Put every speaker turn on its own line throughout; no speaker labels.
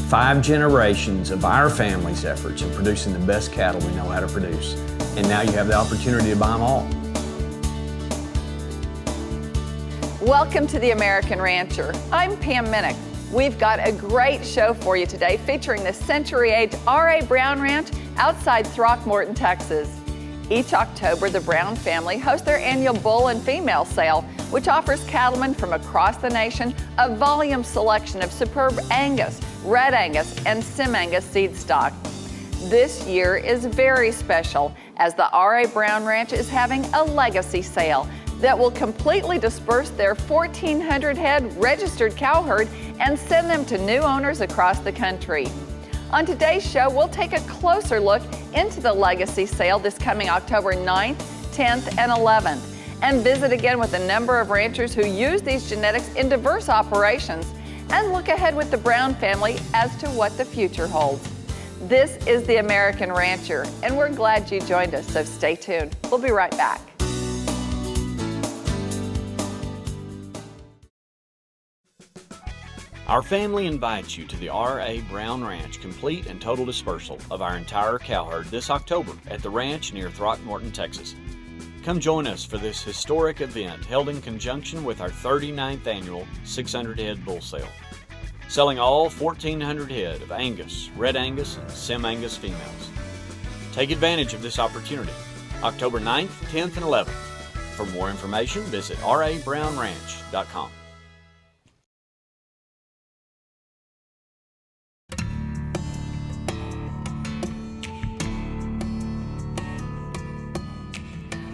5 generations of our family's efforts in producing the best cattle we know how to produce. And now you have the opportunity to buy them all.
Welcome to the American Rancher. I'm Pam Minnick. We've got a great show for you today featuring the century-age R.A. Brown Ranch outside Throckmorton, Texas. Each October, the Brown family hosts their annual bull and female sale, which offers cattlemen from across the nation a volume selection of superb Angus, Red Angus, and Sim Angus seed stock. This year is very special as the R.A. Brown Ranch is having a legacy sale that will completely disperse their 1,400 head registered cow herd and send them to new owners across the country. On today's show, we'll take a closer look into the legacy sale this coming October 9th, 10th, and 11th, and visit again with a number of ranchers who use these genetics in diverse operations, and look ahead with the Brown family as to what the future holds. This is the American Rancher, and we're glad you joined us, so stay tuned. We'll be right back.
Our family invites you to the R.A. Brown Ranch complete and total dispersal of our entire cow herd this October at the ranch near Throckmorton, Texas. Come join us for this historic event held in conjunction with our 39th annual 600 head bull sale, selling all 1,400 head of Angus, Red Angus, and Sim Angus females. Take advantage of this opportunity, October 9th, 10th, and 11th. For more information, visit rabrownranch.com.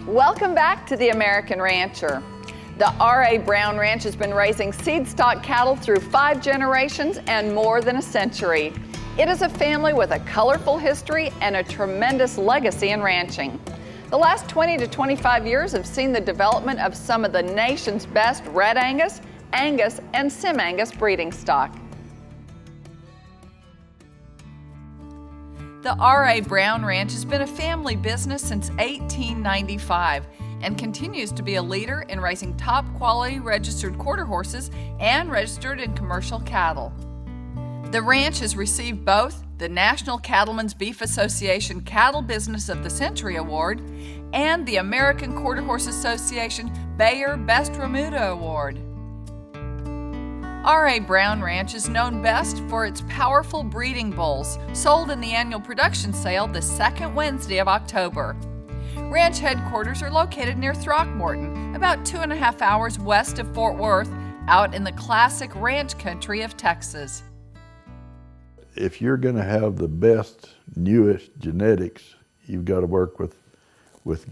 Welcome back to the American Rancher. The R.A. Brown Ranch has been raising seed stock cattle through 5 generations and more than a century. It is a family with a colorful history and a tremendous legacy in ranching. The last 20 to 25 years have seen the development of some of the nation's best Red Angus, Angus, and Sim Angus breeding stock. The R.A. Brown Ranch has been a family business since 1895 and continues to be a leader in raising top quality registered quarter horses and registered and commercial cattle. The ranch has received both the National Cattlemen's Beef Association Cattle Business of the Century Award and the American Quarter Horse Association Bayer Best Remuda Award. R.A. Brown Ranch is known best for its powerful breeding bulls, sold in the annual production sale the second Wednesday of October. Ranch headquarters are located near Throckmorton, about 2.5 hours west of Fort Worth, out in the classic ranch country of Texas.
If you're going to have the best, newest genetics, you've got to work with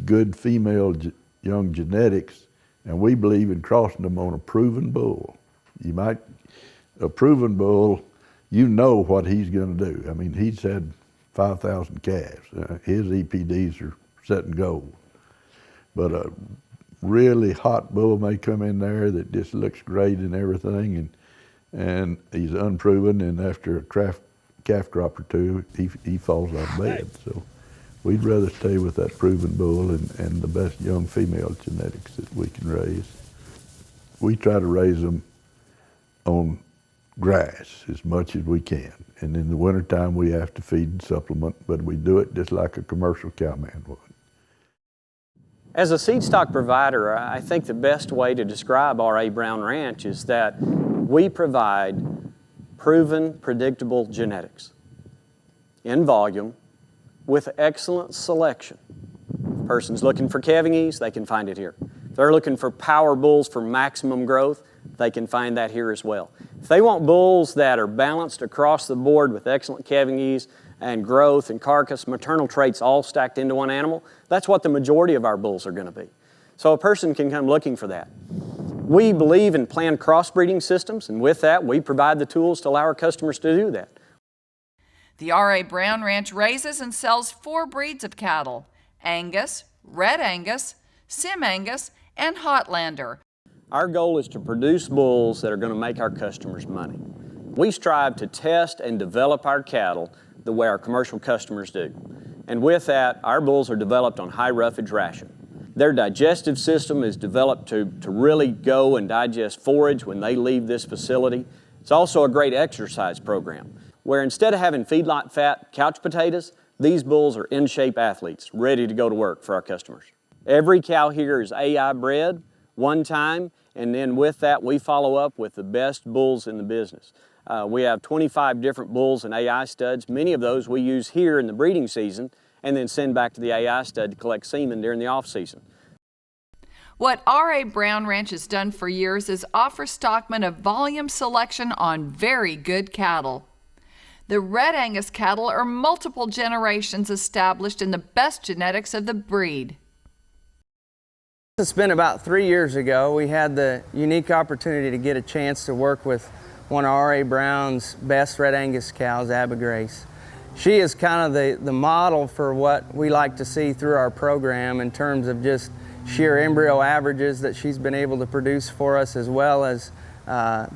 good female young genetics, and we believe in crossing them on a proven bull. A proven bull, you know what he's going to do. I mean, he's had 5,000 calves. His EPDs are setting gold. But a really hot bull may come in there that just looks great and everything, and he's unproven, and after a calf crop or two, he falls out of bed. So we'd rather stay with that proven bull and the best young female genetics that we can raise. We try to raise them on grass as much as we can. And in the wintertime, we have to feed and supplement, but we do it just like a commercial cowman would.
As a seed stock provider, I think the best way to describe R.A. Brown Ranch is that we provide proven, predictable genetics in volume with excellent selection. If a person's looking for calving ease, they can find it here. If they're looking for power bulls for maximum growth, they can find that here as well. If they want bulls that are balanced across the board with excellent calving ease and growth and carcass, maternal traits all stacked into one animal, that's what the majority of our bulls are going to be. So a person can come looking for that. We believe in planned crossbreeding systems, and with that, we provide the tools to allow our customers to do that.
The R.A. Brown Ranch raises and sells 4 breeds of cattle: Angus, Red Angus, Sim Angus, and Hotlander.
Our goal is to produce bulls that are going to make our customers money. We strive to test and develop our cattle the way our commercial customers do. And with that, our bulls are developed on high roughage ration. Their digestive system is developed to really go and digest forage when they leave this facility. It's also a great exercise program. where instead of having feedlot fat couch potatoes, these bulls are in-shape athletes, ready to go to work for our customers. Every cow here is AI bred one time, and then with that, we follow up with the best bulls in the business. We have 25 different bulls and AI studs. Many of those we use here in the breeding season and then send back to the AI stud to collect semen during the off-season.
What R.A. Brown Ranch has done for years is offer stockmen a volume selection on very good cattle. The Red Angus cattle are multiple generations established in the best genetics of the breed.
It's been about 3 years ago. We had the unique opportunity to get a chance to work with one of R.A. Brown's best Red Angus cows, Abby Grace. She is kind of the model for what we like to see through our program in terms of just sheer embryo averages that she's been able to produce for us, as well as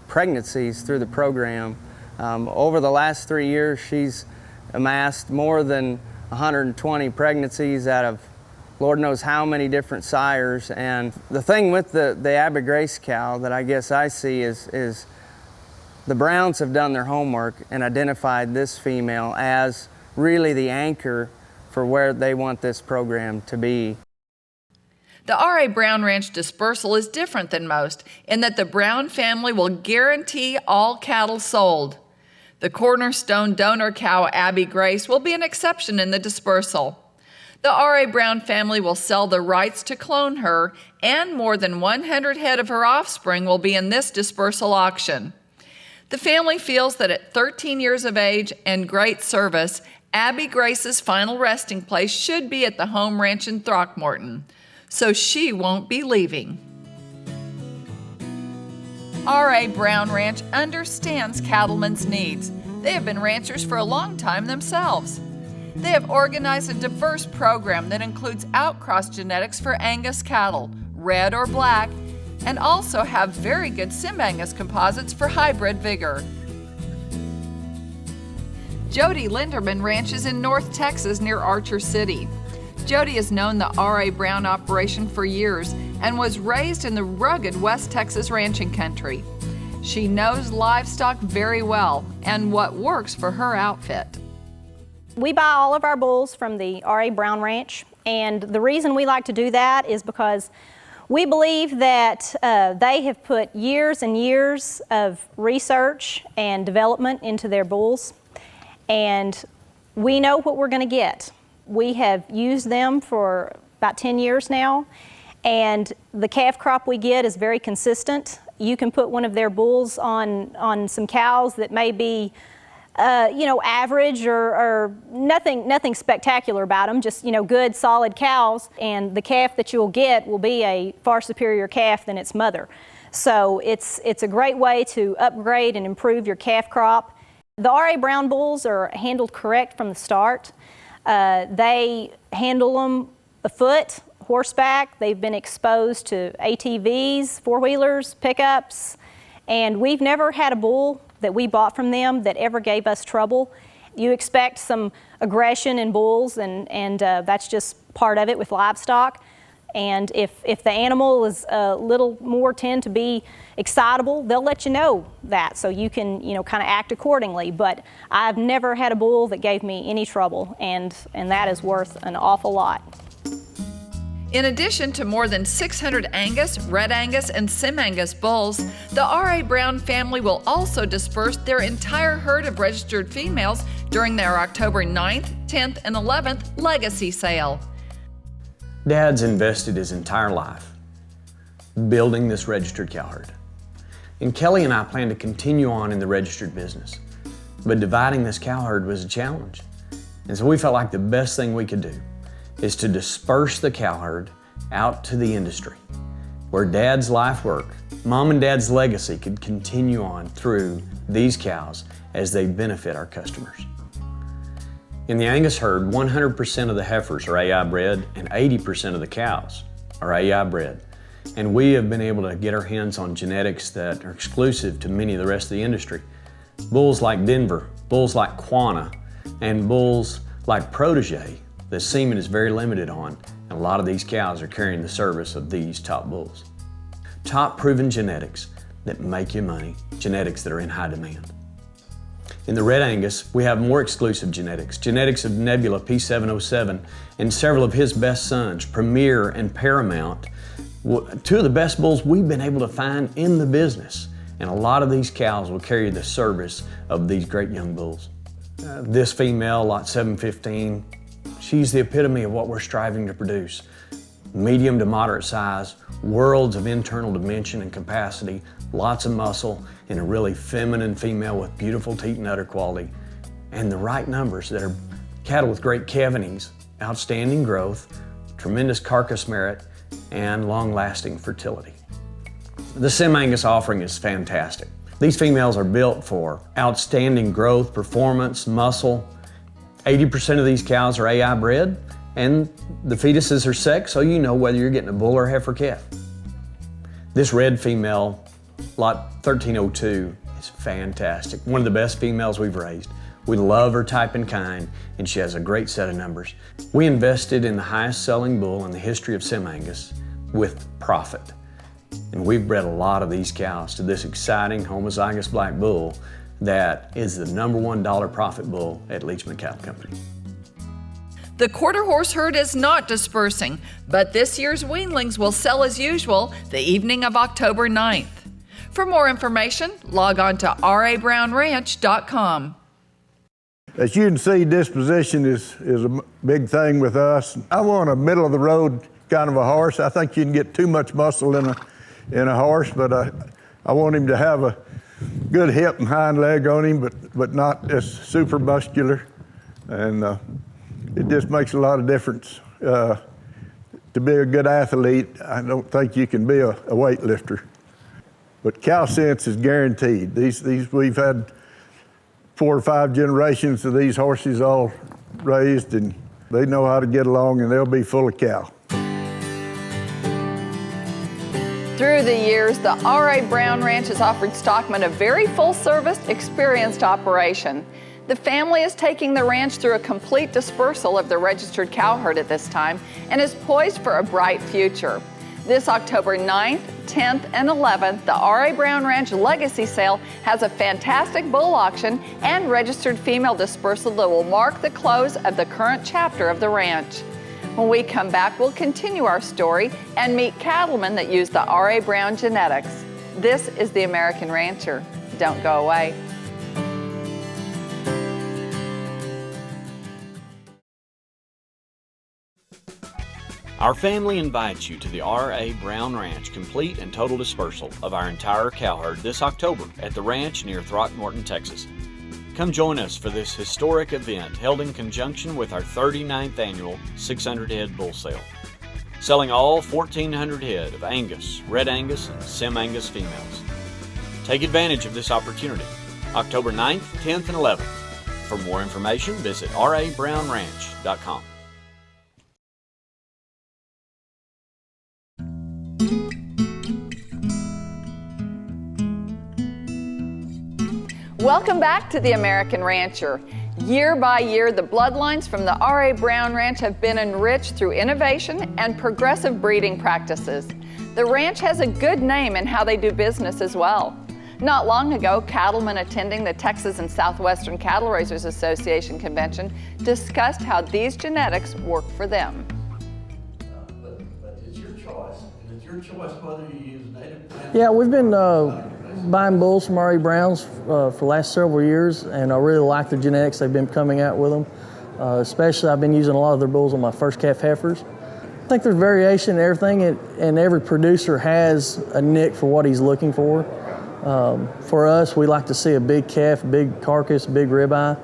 pregnancies through the program. Over the last 3 years, she's amassed more than 120 pregnancies out of Lord knows how many different sires. And the thing with the Abby Grace cow that I guess I see is the Browns have done their homework and identified this female as really the anchor for where they want this program to be.
The R.A. Brown Ranch dispersal is different than most in that the Brown family will guarantee all cattle sold. The cornerstone donor cow, Abby Grace, will be an exception in the dispersal. The R.A. Brown family will sell the rights to clone her, and more than 100 head of her offspring will be in this dispersal auction. The family feels that at 13 years of age and great service, Abby Grace's final resting place should be at the home ranch in Throckmorton, so she won't be leaving. R.A. Brown Ranch understands cattlemen's needs. They have been ranchers for a long time themselves. They have organized a diverse program that includes outcross genetics for Angus cattle, red or black, and also have very good Sim-Angus composites for hybrid vigor. Jody Linderman ranches in North Texas near Archer City. Jody has known the R.A. Brown operation for years and was raised in the rugged West Texas ranching country. She knows livestock very well and what works for her outfit.
We buy all of our bulls from the R.A. Brown Ranch, and the reason we like to do that is because we believe that they have put years and years of research and development into their bulls, and we know what we're going to get. We have used them for about 10 years now, and the calf crop we get is very consistent. You can put one of their bulls on some cows that may be average or nothing spectacular about them, just, good, solid cows, and the calf that you'll get will be a far superior calf than its mother. So it's a great way to upgrade and improve your calf crop. The R.A. Brown bulls are handled correct from the start. They handle them afoot, horseback. They've been exposed to ATVs, four-wheelers, pickups, and we've never had a bull that we bought from them that ever gave us trouble. You expect some aggression in bulls, and that's just part of it with livestock. And if the animal is a little more tend to be excitable, they'll let you know that, so you can kind of act accordingly. But I've never had a bull that gave me any trouble, and that is worth an awful lot.
In addition to more than 600 Angus, Red Angus, and Sim-Angus bulls, the R.A. Brown family will also disperse their entire herd of registered females during their October 9th, 10th, and 11th legacy sale.
Dad's invested his entire life building this registered cow herd. And Kelly and I plan to continue on in the registered business. But dividing this cow herd was a challenge. And so we felt like the best thing we could do is to disperse the cow herd out to the industry, where Dad's life work, Mom and Dad's legacy could continue on through these cows as they benefit our customers. In the Angus herd, 100% of the heifers are AI bred and 80% of the cows are AI bred. And we have been able to get our hands on genetics that are exclusive to many of the rest of the industry. Bulls like Denver, bulls like Quanah, and bulls like Protege, the semen is very limited on, and a lot of these cows are carrying the service of these top bulls. Top proven genetics that make you money, genetics that are in high demand. In the Red Angus, we have more exclusive genetics. Genetics of Nebula P707 and several of his best sons, Premier and Paramount, two of the best bulls we've been able to find in the business. And a lot of these cows will carry the service of these great young bulls. This female, lot 715, she's the epitome of what we're striving to produce. Medium to moderate size, worlds of internal dimension and capacity, lots of muscle, and a really feminine female with beautiful teat and udder quality, and the right numbers that are cattle with great cavernings, outstanding growth, tremendous carcass merit, and long-lasting fertility. The Sim Angus offering is fantastic. These females are built for outstanding growth, performance, muscle. 80% of these cows are AI bred, and the fetuses are sexed, so you know whether you're getting a bull or a heifer calf. This red female, lot 1302, is fantastic. One of the best females we've raised. We love her type and kind, and she has a great set of numbers. We invested in the highest selling bull in the history of Sim Angus with profit. And we've bred a lot of these cows to this exciting homozygous black bull that is the #1 dollar profit bull at Leachman Cattle Company.
The quarter horse herd is not dispersing, but this year's weanlings will sell as usual the evening of October 9th. For more information, log on to rabrownranch.com.
As you can see, disposition is a big thing with us. I want a middle of the road kind of a horse. I think you can get too much muscle in a horse, but I want him to have a good hip and hind leg on him, but not as super muscular. And it just makes a lot of difference. To be a good athlete, I don't think you can be a weightlifter. But cow sense is guaranteed. These we've had 4 or 5 generations of these horses all raised, and they know how to get along, and they'll be full of cow.
Through the years, the R.A. Brown Ranch has offered stockmen a very full-service, experienced operation. The family is taking the ranch through a complete dispersal of the registered cow herd at this time and is poised for a bright future. This October 9th, 10th, and 11th, the R.A. Brown Ranch Legacy Sale has a fantastic bull auction and registered female dispersal that will mark the close of the current chapter of the ranch. When we come back, we'll continue our story and meet cattlemen that use the R.A. Brown genetics. This is The American Rancher. Don't go away.
Our family invites you to the R.A. Brown Ranch complete and total dispersal of our entire cow herd this October at the ranch near Throckmorton, Texas. Come join us for this historic event held in conjunction with our 39th annual 600-head bull sale, selling all 1,400 head of Angus, Red Angus, and Sim Angus females. Take advantage of this opportunity, October 9th, 10th, and 11th. For more information, visit rabrownranch.com.
Welcome back to The American Rancher. Year by year, the bloodlines from the R.A. Brown Ranch have been enriched through innovation and progressive breeding practices. The ranch has a good name in how they do business as well. Not long ago, cattlemen attending the Texas and Southwestern Cattle Raisers Association convention discussed how these genetics work for them.
But it's your choice, and it's your choice whether you use native plants.
Yeah, we've been buying bulls from R.A. Browns for the last several years, and I really like the genetics they've been coming out with them. Especially, I've been using a lot of their bulls on my first calf heifers. I think there's variation in everything, and every producer has a nick for what he's looking for. For us, we like to see a big calf, big carcass, big ribeye,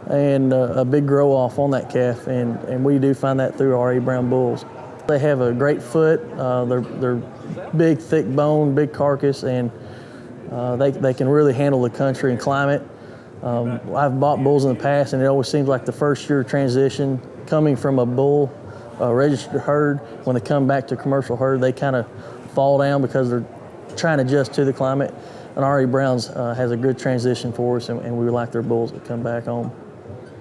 and a big grow off on that calf, and we do find that through R.A. Brown bulls. They have a great foot, they're big, thick bone, big carcass, and they can really handle the country and climate. I've bought bulls in the past, and it always seems like the first year transition, coming from a bull registered herd, when they come back to commercial herd, they kind of fall down because they're trying to adjust to the climate. And R.A. Brown's has a good transition for us, and we like their bulls that come back home.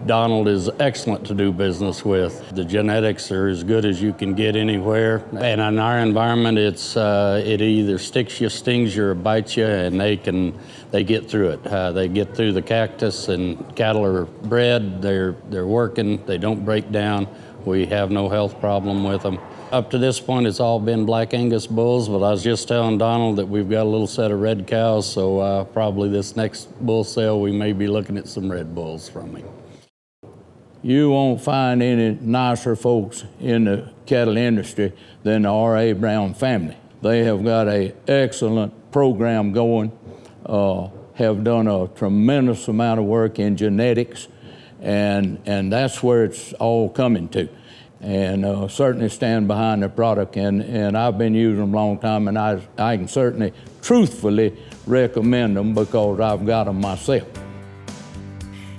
Donald is excellent to do business with. The genetics are as good as you can get anywhere. And in our environment, it either sticks you, stings you, or bites you, and they get through it. They get through the cactus, and cattle are bred, they're working, they don't break down. We have no health problem with them. Up to this point, it's all been Black Angus bulls, but I was just telling Donald that we've got a little set of red cows, so probably this next bull sale, we may be looking at some red bulls from him.
You won't find any nicer folks in the cattle industry than the R.A. Brown family. They have got an excellent program going, have done a tremendous amount of work in genetics, and that's where it's all coming to. And certainly stand behind the product, and I've been using them a long time, and I can certainly truthfully recommend them because I've got them myself.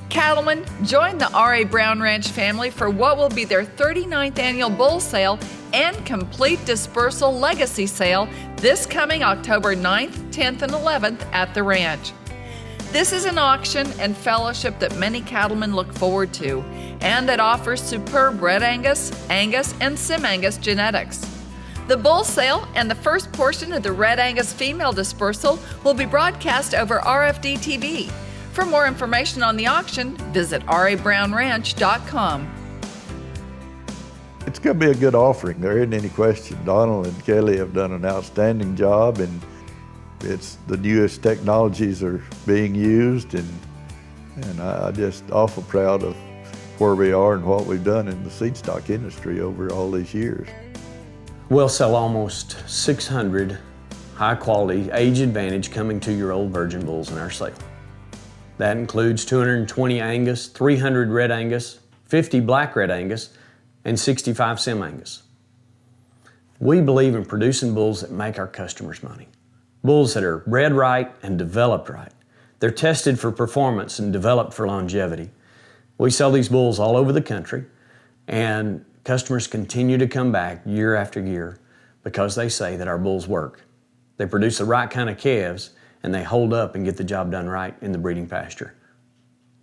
Cattlemen, join the R.A. Brown Ranch family for what will be their 39th annual bull sale and complete dispersal legacy sale this coming October 9th, 10th, and 11th at the ranch. This is an auction and fellowship that many cattlemen look forward to, and that offers superb Red Angus, Angus, and Sim Angus genetics. The bull sale and the first portion of the Red Angus female dispersal will be broadcast over RFD TV. For more information on the auction, visit rabrownranch.com.
It's going to be a good offering. There isn't any question. Donald and Kelly have done an outstanding job, and it's the newest technologies are being used, and I'm just awful proud of where we are and what we've done in the seed stock industry over all these years.
We'll sell almost 600 high-quality, age-advantage coming 2-year-old virgin bulls in our sale. That includes 220 Angus, 300 Red Angus, 50 Black Red Angus, and 65 Sim Angus. We believe in producing bulls that make our customers money. Bulls that are bred right and developed right. They're tested for performance and developed for longevity. We sell these bulls all over the country, and customers continue to come back year after year because they say that our bulls work. They produce the right kind of calves, and they hold up and get the job done right in the breeding pasture.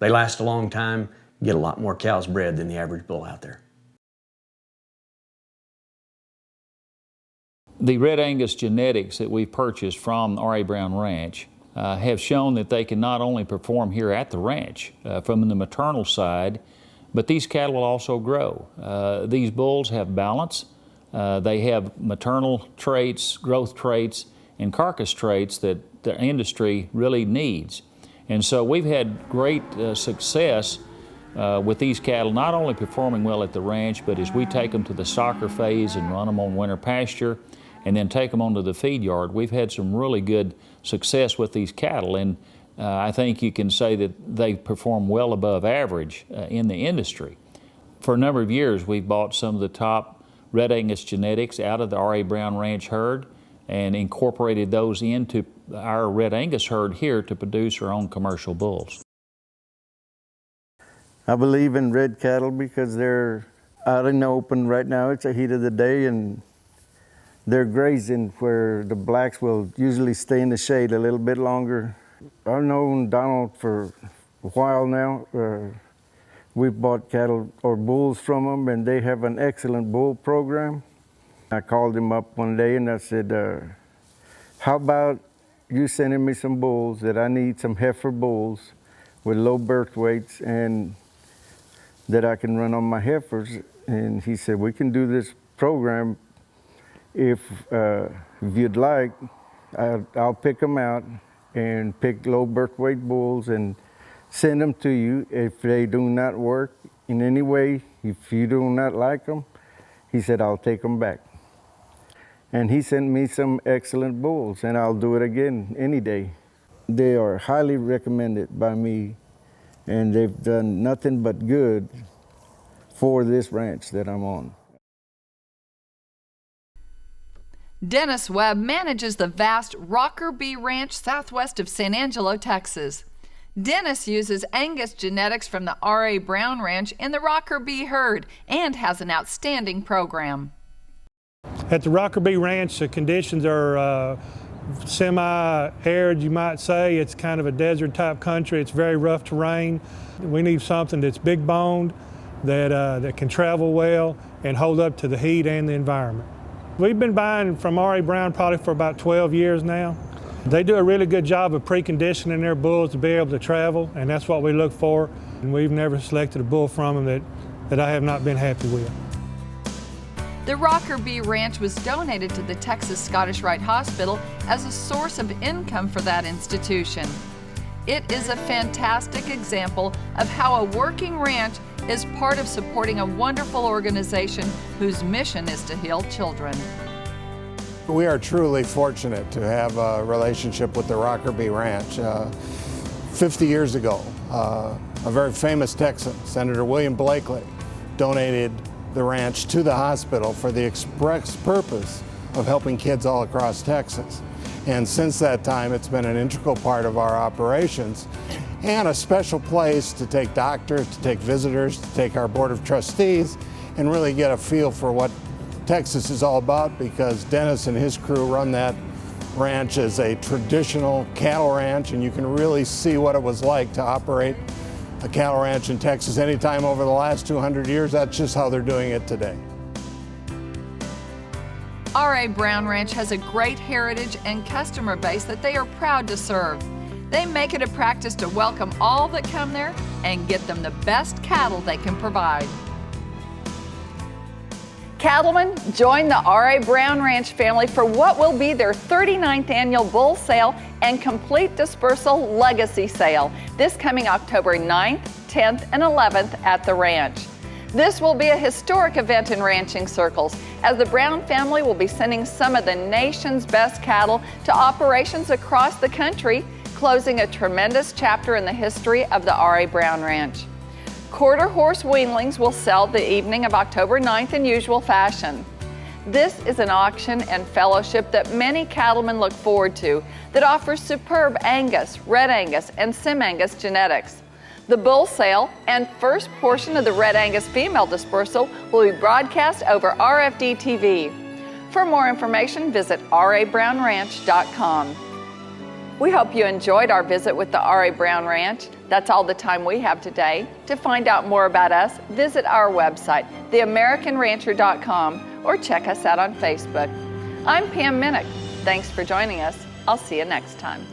They last a long time, get a lot more cows bred than the average bull out there.
The Red Angus genetics that we've purchased from R.A. Brown Ranch have shown that they can not only perform here at the ranch from the maternal side, but these cattle will also grow. These bulls have balance. They have maternal traits, growth traits, and carcass traits that the industry really needs. And so we've had great success with these cattle, not only performing well at the ranch, but as we take them to the stocker phase and run them on winter pasture, and then take them onto the feed yard, we've had some really good success with these cattle. And I think you can say that they perform well above average in the industry. For a number of years, we've bought some of the top Red Angus genetics out of the R.A. Brown Ranch herd and incorporated those into our Red Angus herd here to produce our own commercial bulls.
I believe in red cattle because they're out in the open right now. It's the heat of the day, and they're grazing where the blacks will usually stay in the shade a little bit longer. I've known Donald for a while now. We've bought cattle or bulls from them, and they have an excellent bull program. I called him up one day and I said, how about you sending me some bulls that I need, some heifer bulls with low birth weights and that I can run on my heifers? And he said, we can do this program if you'd like. I'll pick them out and pick low birth weight bulls and send them to you. If they do not work in any way, if you do not like them, he said, I'll take them back. And he sent me some excellent bulls, and I'll do it again any day. They are highly recommended by me, and they've done nothing but good for this ranch that I'm on.
Dennis Webb manages the vast Rocker Bee Ranch southwest of San Angelo, Texas. Dennis uses Angus genetics from the R.A. Brown Ranch in the Rocker Bee herd and has an outstanding program.
At the Rocker Bee Ranch, the conditions are semi-arid, you might say. It's kind of a desert type country. It's very rough terrain. We need something that's big boned, that can travel well and hold up to the heat and the environment. We've been buying from R.A. Brown probably for about 12 years now. They do a really good job of preconditioning their bulls to be able to travel, and that's what we look for. And we've never selected a bull from them that I have not been happy with.
The Rocker Bee Ranch was donated to the Texas Scottish Rite Hospital as a source of income for that institution. It is a fantastic example of how a working ranch is part of supporting a wonderful organization whose mission is to heal children.
We are truly fortunate to have a relationship with the Rocker Bee Ranch. 50 years ago, a very famous Texan, Senator William Blakely, donated the ranch to the hospital for the express purpose of helping kids all across Texas. And since that time, it's been an integral part of our operations and a special place to take doctors, to take visitors, to take our Board of Trustees, and really get a feel for what Texas is all about, because Dennis and his crew run that ranch as a traditional cattle ranch, and you can really see what it was like to operate a cattle ranch in Texas anytime over the last 200 years. That's just how they're doing it today.
R.A. Brown Ranch has a great heritage and customer base that they are proud to serve. They make it a practice to welcome all that come there and get them the best cattle they can provide. Cattlemen, join the R.A. Brown Ranch family for what will be their 39th annual bull sale and complete dispersal legacy sale this coming October 9th, 10th, and 11th at the ranch. This will be a historic event in ranching circles, as the Brown family will be sending some of the nation's best cattle to operations across the country, closing a tremendous chapter in the history of the R.A. Brown Ranch. Quarter horse weanlings will sell the evening of October 9th in usual fashion. This is an auction and fellowship that many cattlemen look forward to that offers superb Angus, Red Angus, and Sim Angus genetics. The bull sale and first portion of the Red Angus female dispersal will be broadcast over RFD TV. For more information, visit rabrownranch.com. We hope you enjoyed our visit with the R.A. Brown Ranch. That's all the time we have today. To find out more about us, visit our website, theamericanrancher.com, or check us out on Facebook. I'm Pam Minnick. Thanks for joining us. I'll see you next time.